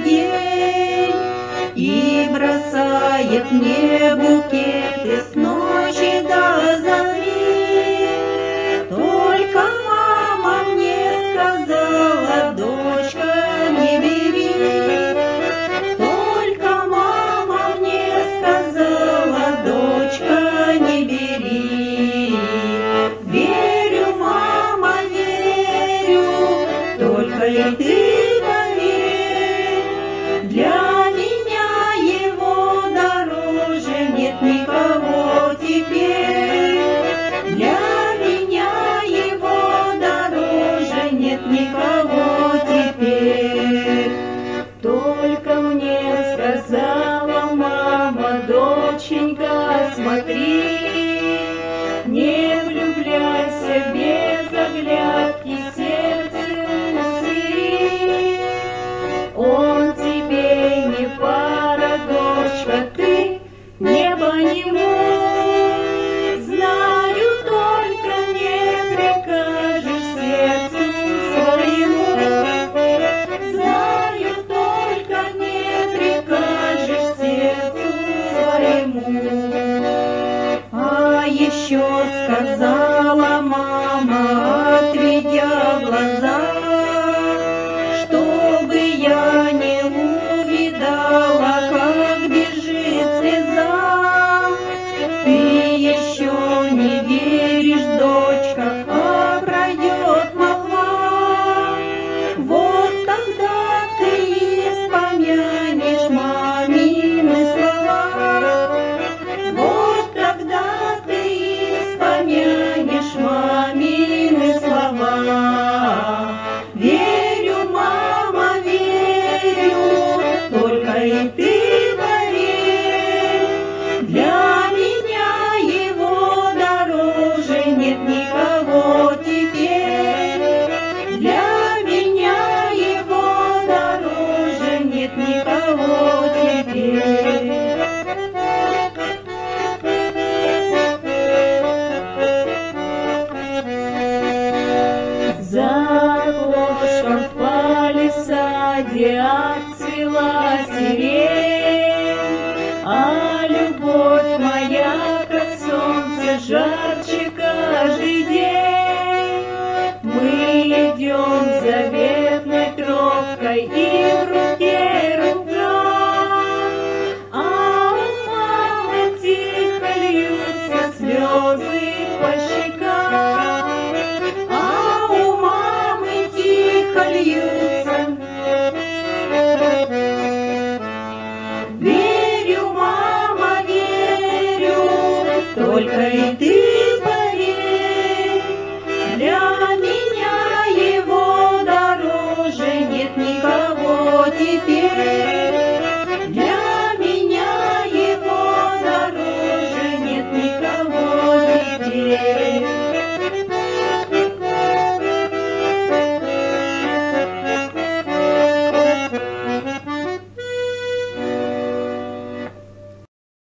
день и бросает мне букеты с ночи до зари. Только мама мне сказала: дочка, не бери. Только мама мне сказала: дочка, не бери. Верю, мама, верю, только и ты поверь. Для меня его дороже нет никого теперь. Для меня его дороже нет никого теперь. Только мне сказала мама: доченька, смотри, не влюбляйся без оглядки, сердце усмири. Он тебе не пара, дочка, ты небо ему. Знаю, только не прикажешь сердцу своему. Знаю, только не прикажешь сердцу своему. А еще сказала мама, отведя глаза, чтобы я не увидала, как бежит слеза. Ты еще не веришь, дочка, а пройдет молва. Вот тогда ты и вспомянешь мамины слова. Вот тогда ты и вспомянешь мамины слова. Верю, мама, верю, только и ты поверь. Для меня его дороже нет никого теперь. Для меня его дороже нет никого теперь. За окошком в палисаде